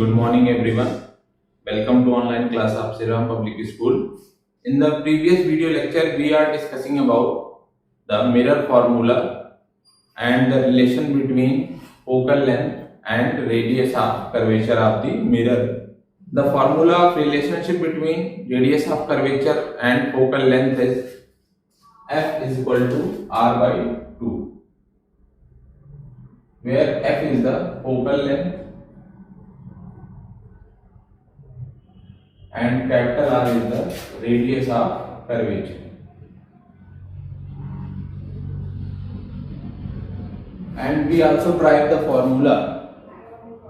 Good morning, everyone. Welcome to online class of Sriram Public School. In the previous video lecture, we are discussing about the mirror formula and the relation between focal length and radius of curvature of the mirror. The formula of relationship between radius of curvature and focal length is F is equal to R by 2, where F is the focal length and capital R is the radius of curvature. And we also derive the formula,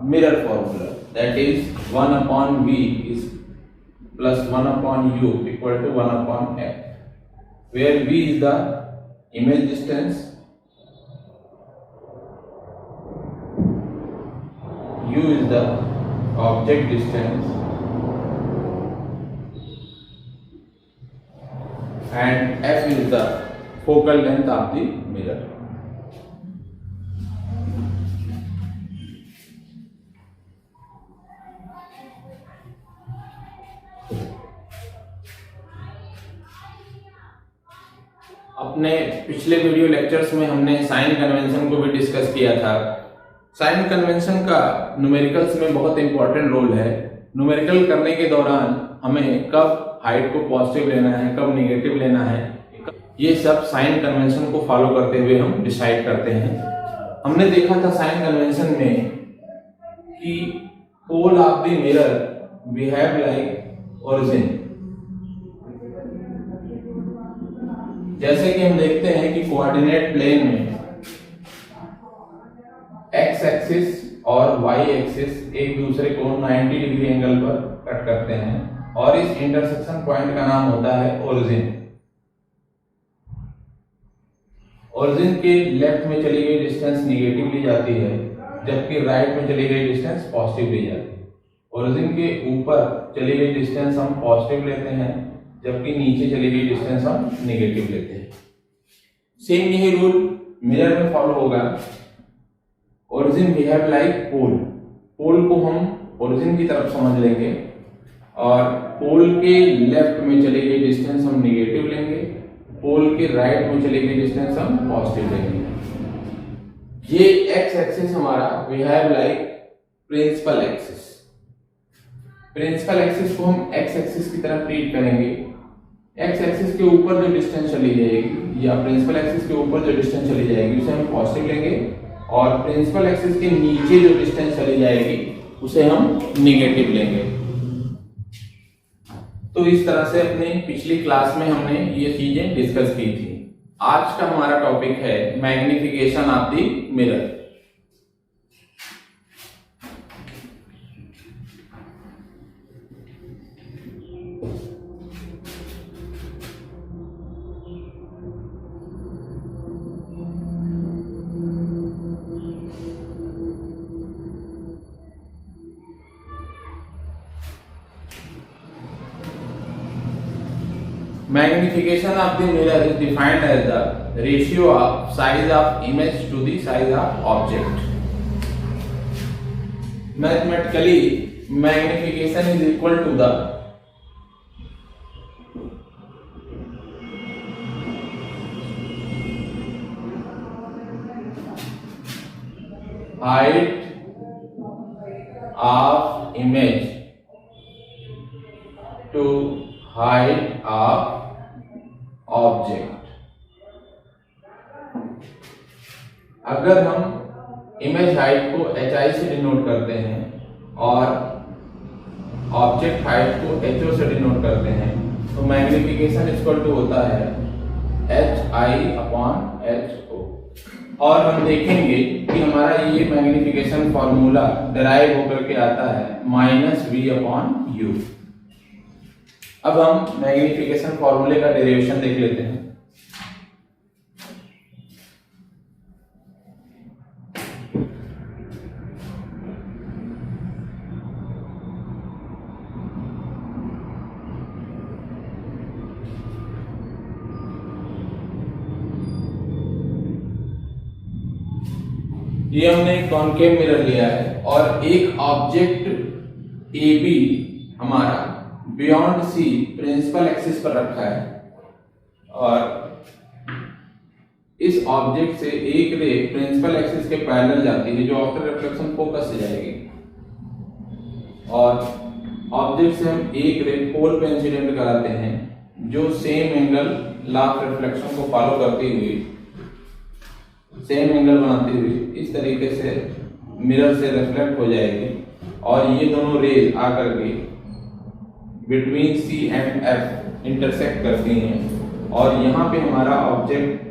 mirror formula, that is 1 upon V is plus 1 upon U equal to 1 upon F, where V is the image distance, U is the object distance, and F is the focal length of the mirror. अपने पिछले video lectures में हमने sign convention को भी discuss किया था। Sign convention का numericals में बहुत इंपॉर्टेंट रोल है। न्यूमेरिकल करने के दौरान हमें कब हाइट को पॉजिटिव लेना है, कब नेगेटिव लेना है, ये सब साइन कन्वेंशन को फॉलो करते हुए हम डिसाइड करते हैं। हमने देखा था साइन कन्वेंशन में कि pole of the mirror behave like origin. जैसे कि हम देखते हैं कि कोऑर्डिनेट प्लेन में एक्स एक्सिस और वाई एक्सिस एक दूसरे को 90 डिग्री एंगल पर कट करते हैं और इस इंटरसेक्शन पॉइंट का नाम होता है ओरिजिन। ओरिजिन के लेफ्ट में चली गई डिस्टेंस निगेटिव ली जाती है, जबकि राइट में चली गई डिस्टेंस पॉजिटिव ली जाती है। ओरिजिन के ऊपर चली गई डिस्टेंस हम पॉजिटिव लेते हैं, जबकि नीचे चली गई डिस्टेंस हम नेगेटिव लेते हैं। सेम यही रूल मिरर में फॉलो होगा। Origin behave like pole. Pole को हम ओरिजिन की तरफ समझ लेंगे और पोल के लेफ्ट में चली गई डिस्टेंस हम नेगेटिव लेंगे, पोल के राइट में चली गई डिस्टेंस हम पॉजिटिव लेंगे। ये एक्स एक्सिस हमारा behave like principal axis. Principal axis को हम एक्स एक्सिस की तरफ ट्रीट करेंगे। एक्स एक्सिस के ऊपर जो डिस्टेंस चली जाएगी या प्रिंसिपल एक्सिस के ऊपर जो डिस्टेंस चली जाएगी उसे हम पॉजिटिव लेंगे और प्रिंसिपल एक्सिस के नीचे जो डिस्टेंस चली जाएगी उसे हम नेगेटिव लेंगे। तो इस तरह से अपने पिछली क्लास में हमने ये चीजें डिस्कस की थी। आज का हमारा टॉपिक है magnification of the mirror. Magnification of the mirror is defined as the ratio of size of image to the size of object. Mathematically, magnification is equal to the height of image to height of object. अगर हम image height को HI से denote करते हैं और object height को HO से denote करते हैं तो मैग्निफिकेशन इक्वल टू होता है HI अपॉन HO। और हम देखेंगे कि हमारा ये मैग्निफिकेशन फॉर्मूला डिराइव होकर के आता है -V अपॉन U। अब हम मैग्निफिकेशन फॉर्मूले का डेरिवेशन देख लेते हैं। ये हमने एक कॉनकेव मिरर लिया है और एक ऑब्जेक्ट ए बी हमारा बियॉन्ड सी प्रिंसिपल एक्सिस पर रखा है और इस ऑब्जेक्ट से एक रे प्रिंसिपल एक्सिस के पैरेलल जाती है जो आफ्टर रिफ्लेक्शन फोकस से जाएगी और ऑब्जेक्ट से हम एक रे पोल पे इंसिडेंट कराते हैं जो same angle law of reflection को फॉलो करते हुए सेम एंगल बनाते हुए इस तरीके से मिरर से रिफ्लेक्ट हो जाएगी और ये दोनों रेज आकर के between C and F intersect करती हैं और यहाँ पे हमारा ऑब्जेक्ट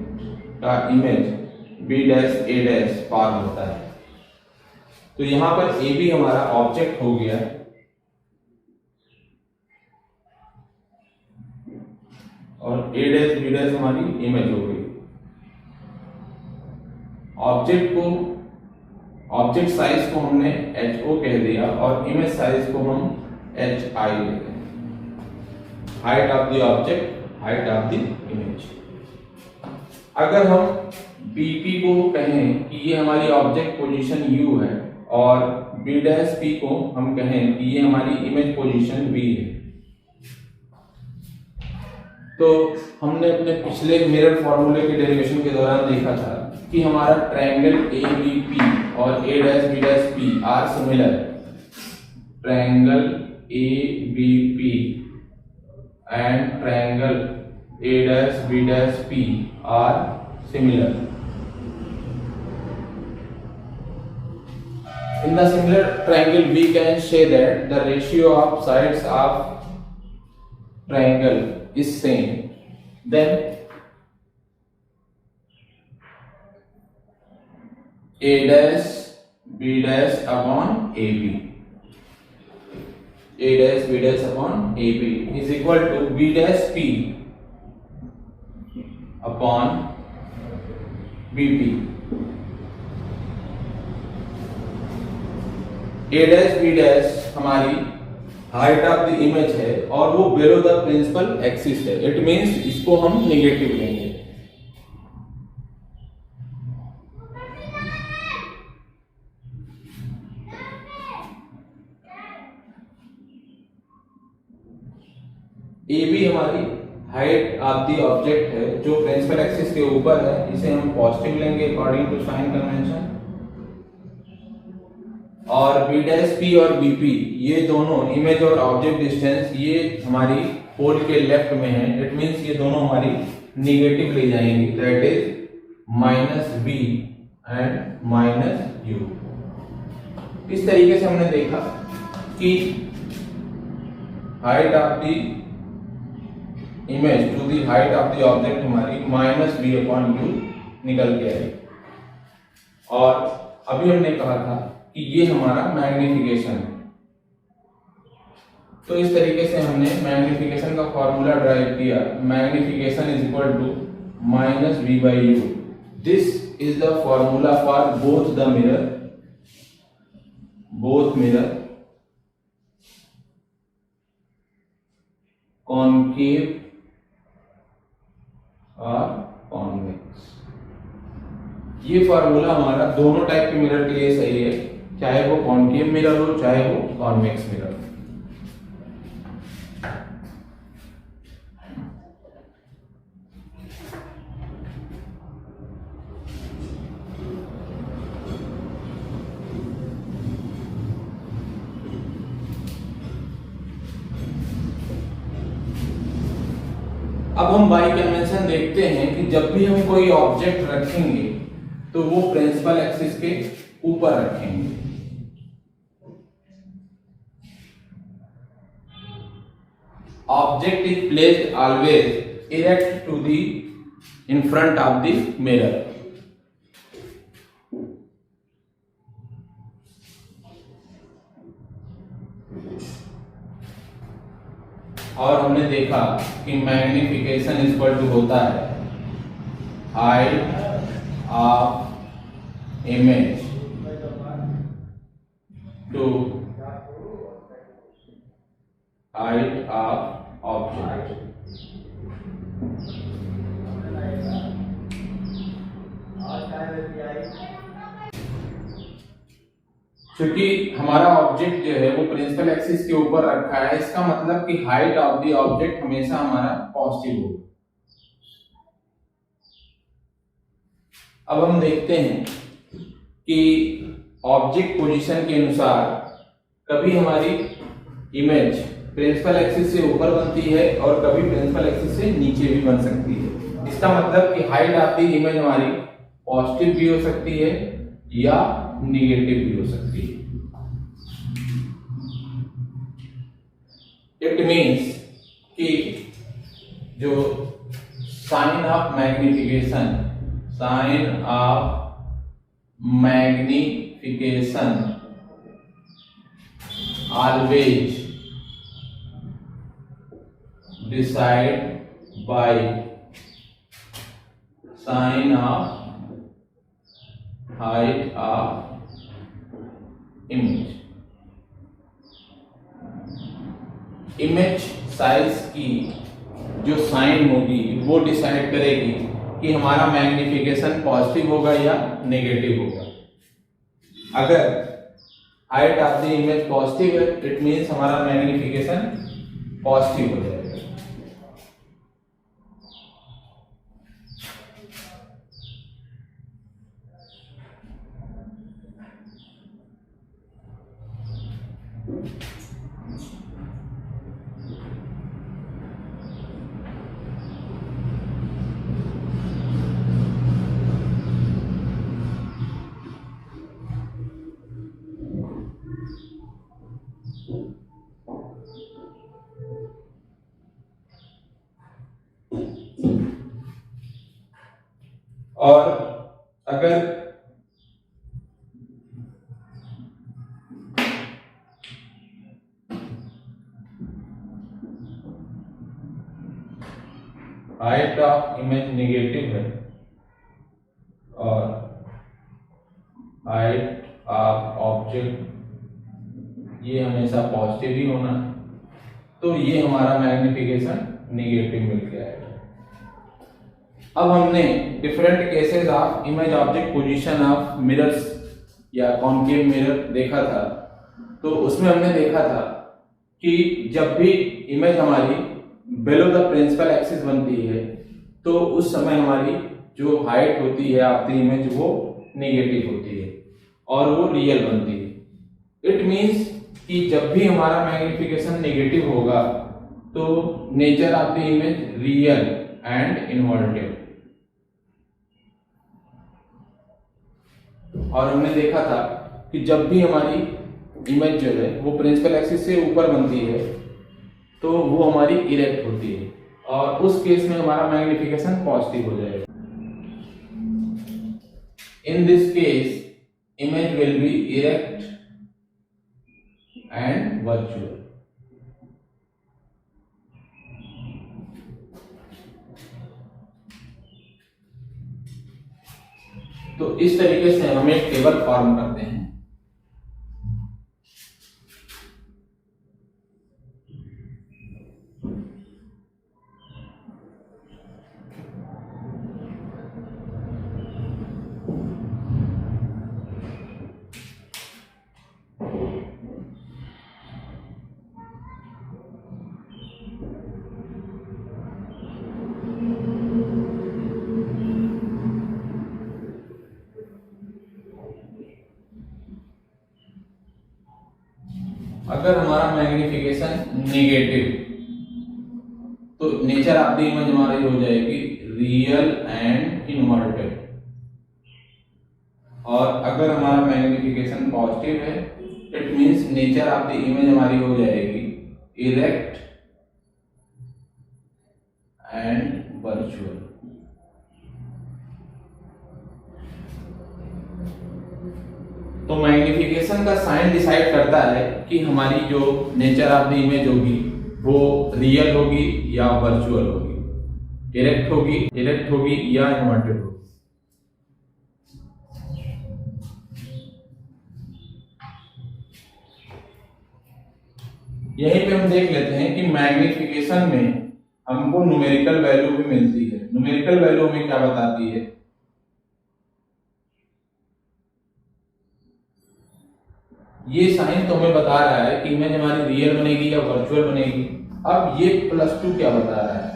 का image B dash A dash form होता है। तो यहाँ पर ए बी हमारा ऑब्जेक्ट हो गया और ए डैश बी डैश हमारी इमेज हो गई। ऑब्जेक्ट साइज को हमने एच ओ कह दिया और इमेज साइज को हम एच आई लेते हैं। Height of the object, height of the image. अगर हम BP को कहें कि ये हमारी ऑब्जेक्ट पोजीशन U है और B डैश P को हम कहें कि ये हमारी इमेज पोजीशन B है, तो हमने अपने पिछले मिरर फॉर्मूले के डेरिवेशन के दौरान देखा था कि हमारा ट्रायंगल ABP और A dash B dash P are similar. Triangle ABP and triangle A dash B dash P are similar. In the similar triangle, we can say that the ratio of sides of triangle is same. Then A dash B dash upon AB. A dash B dash upon AB is equal to B dash P upon BP. A dash B dash हमारी height of the image है और वो below the principal axis है। It means इसको हम negative लेंगे। AB हमारी height of the object है जो प्रिंसिपल एक्सिस के ऊपर है, इसे हम पॉजिटिव लेंगे अकॉर्डिंग टू साइन कन्वेंशन। और B डैश P और BP ये दोनों इमेज और ऑब्जेक्ट डिस्टेंस ये हमारी पोल के लेफ्ट में है। इट मींस ये दोनों हमारी निगेटिव ले जाएंगी, that is -B and -U। इस तरीके से हमने देखा कि height of the image to the height of the object हमारी -B/U निकल के आई। और अभी हमने कहा था कि ये हमारा मैग्निफिकेशन है। तो इस तरीके से हमने मैग्निफिकेशन का फॉर्मूला ड्राइव किया। Magnification is equal to -B/U। This is the formula for both mirror concave और कॉन्वेक्स। ये फार्मूला हमारा दोनों टाइप के मिरर के लिए सही है, चाहे वो कॉनकेव मिरर हो चाहे वो कॉन्वेक्स मिरर। अब हम बाई कन्वेंशन देखते हैं कि जब भी हम कोई ऑब्जेक्ट रखेंगे तो वो प्रिंसिपल एक्सिस के ऊपर रखेंगे। Object is placed always erect to the in front of the mirror. और हमने देखा कि मैग्निफिकेशन इक्वल टू होता है height of image to height of object. क्योंकि हमारा ऑब्जेक्ट जो है वो प्रिंसिपल एक्सिस के ऊपर रखा है, इसका मतलब कि हाइट ऑफ द ऑब्जेक्ट हमेशा हमारा पॉजिटिव होगा। अब हम देखते हैं कि ऑब्जेक्ट पोजीशन के अनुसार कभी हमारी इमेज प्रिंसिपल एक्सिस से ऊपर बनती है और कभी प्रिंसिपल एक्सिस से नीचे भी बन सकती है। इसका मतलब कि हाइट ऑफ द इमेज हमारी पॉजिटिव भी हो सकती है या निगेटिव भी हो सकती है। इट मीन्स कि जो sign of magnification always decide by sign of height of image। Image size की जो साइन होगी वो डिसाइड करेगी कि हमारा मैग्निफिकेशन पॉजिटिव होगा या नेगेटिव होगा। अगर height of the image positive है, इट मीन्स हमारा मैग्निफिकेशन पॉजिटिव हो जाएगा। और अगर हाइट ऑफ इमेज नेगेटिव है और हाइट ऑफ ऑब्जेक्ट ये हमेशा पॉजिटिव ही होना, तो ये हमारा मैग्निफिकेशन नेगेटिव मिल गया है। अब हमने different cases of image object position of mirrors या कॉन्केव मिरर देखा था। तो उसमें हमने देखा था कि जब भी इमेज हमारी बिलो द प्रिंसिपल एक्सिस बनती है तो उस समय हमारी जो हाइट होती है ऑफ द इमेज वो नेगेटिव होती है और वो रियल बनती है। इट मीन्स कि जब भी हमारा मैग्निफिकेशन नेगेटिव होगा तो nature of the image real and inverted. और हमने देखा था कि जब भी हमारी इमेज जो है वो प्रिंसिपल एक्सिस से ऊपर बनती है तो वो हमारी इरेक्ट होती है और उस केस में हमारा मैग्निफिकेशन पॉजिटिव हो जाएगा। In this case image will be erect and virtual. तो इस तरीके से हम एक टेबल फॉर्म करते हैं। अगर हमारा मैग्निफिकेशन नेगेटिव तो नेचर ऑफ द इमेज हमारी हो जाएगी रियल एंड इन्वर्टेड। और अगर हमारा मैग्निफिकेशन पॉजिटिव है it means nature of the image हमारी हो जाएगी इरेक्ट एंड वर्चुअल। तो मैग्निफिकेशन का साइन डिसाइड करता है कि हमारी जो नेचर ऑफ द इमेज होगी वो रियल होगी या वर्चुअल होगी, इरेक्ट होगी या इन्वर्टेड होगी। यहीं पे हम देख लेते हैं कि मैग्निफिकेशन में हमको न्यूमेरिकल वैल्यू भी मिलती है। न्यूमेरिकल वैल्यू हमें क्या बताती है? ये साइन तो हमें बता रहा है कि इमेज हमारी रियल बनेगी या वर्चुअल बनेगी। अब ये +2 क्या बता रहा है?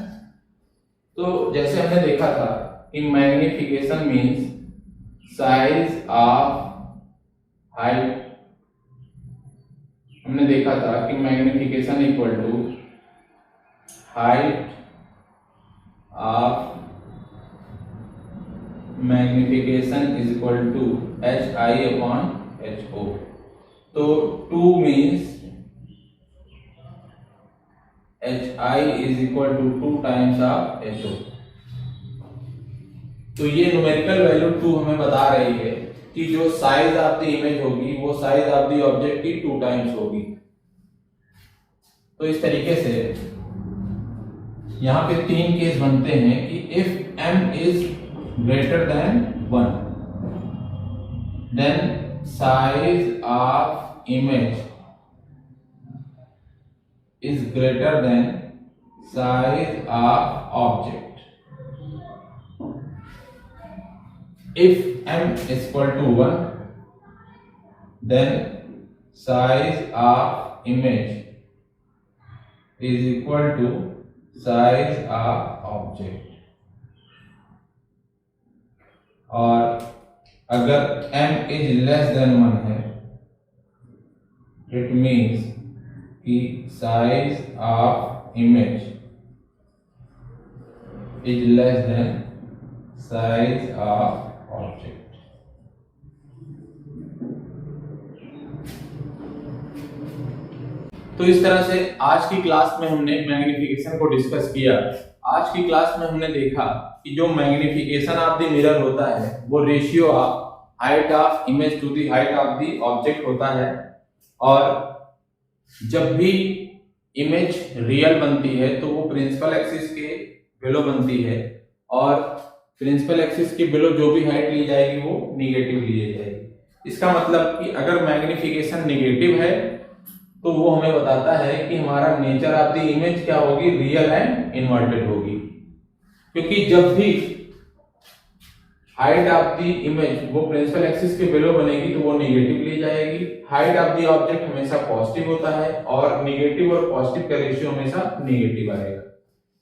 तो जैसे हमने देखा था कि magnification means size of height, हमने देखा था कि magnification equal to height of magnification is equal to HI/HO। तो 2 means HI is equal to 2 times of HO। तो ये न्यूमेरिकल वैल्यू 2 हमें बता रही है कि जो साइज ऑफ द इमेज होगी वो साइज ऑफ द ऑब्जेक्ट की 2 टाइम्स होगी। तो इस तरीके से यहाँ पे 3 केस बनते हैं कि if m is greater than 1 then size of image is greater than size of object. If m is equal to 1, then size of image is equal to size of object. और अगर m is less than 1 है, it means कि size of image is less than size of object. तो इस तरह से आज की क्लास में हमने मैग्निफिकेशन को डिस्कस किया। आज की क्लास में हमने देखा कि जो मैग्निफिकेशन ऑफ द मिरर होता है वो ratio of height of image to the height of the object होता है। और जब भी इमेज रियल बनती है तो वो प्रिंसिपल एक्सिस के बिलो बनती है, और प्रिंसिपल एक्सिस के बिलो जो भी हाइट ली जाएगी वो निगेटिव ली जाएगी। इसका मतलब कि अगर मैग्निफिकेशन निगेटिव है तो वो हमें बताता है कि हमारा नेचर ऑफ द इमेज क्या होगी, रियल एंड इन्वर्टेड होगी। क्योंकि जब भी हाइट ऑफ द इमेज वो प्रिंसिपल एक्सिस के बिलो बनेगी तो वो निगेटिव ली जाएगी। हाइट ऑफ द ऑब्जेक्ट हमेशा पॉजिटिव होता है और निगेटिव और पॉजिटिव का रेशियो हमेशा नेगेटिव आएगा।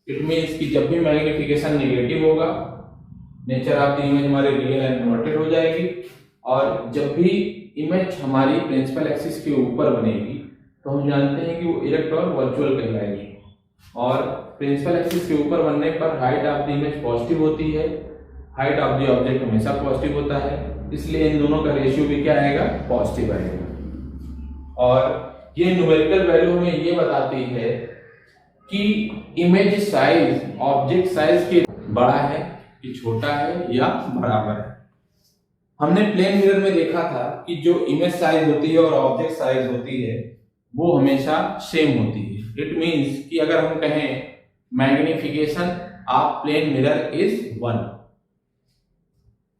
इट मींस कि जब भी मैग्निफिकेशन नेगेटिव होगा नेचर ऑफ द इमेज हमारी रियल एंड इन्वर्टेड हो जाएगी, और जब भी इमेज हमारी प्रिंसिपल एक्सिस के ऊपर बनेगी तो हम जानते हैं कि वो इरेक्ट और वर्चुअल कहलाएगी। और प्रिंसिपल एक्सिस के ऊपर बनने पर height of the image positive होती है, हाइट ऑफ द ऑब्जेक्ट हमेशा पॉजिटिव होता है, इसलिए इन दोनों का रेशियो भी क्या आएगा, पॉजिटिव आएगा। और ये न्यूमेरिकल वैल्यू हमें ये बताती है कि इमेज साइज ऑब्जेक्ट साइज के बड़ा है कि छोटा है या बराबर है। हमने प्लेन मिरर में देखा था कि जो इमेज साइज होती है और ऑब्जेक्ट साइज होती है वो हमेशा सेम होती है। इट मींस कि अगर हम कहें magnification of plane mirror is 1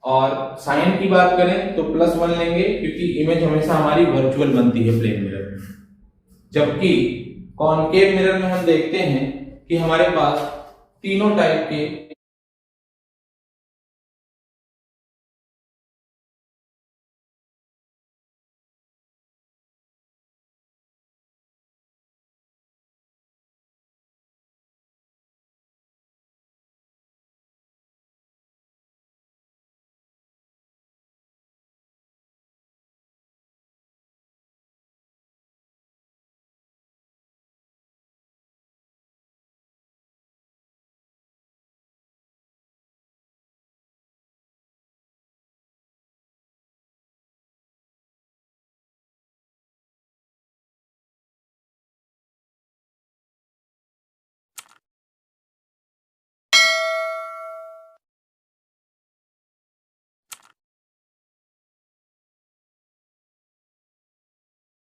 और साइन की बात करें तो +1 लेंगे क्योंकि इमेज हमेशा हमारी वर्चुअल बनती है प्लेन मिरर में। जबकि कॉनकेव मिरर में हम देखते हैं कि हमारे पास तीनों टाइप के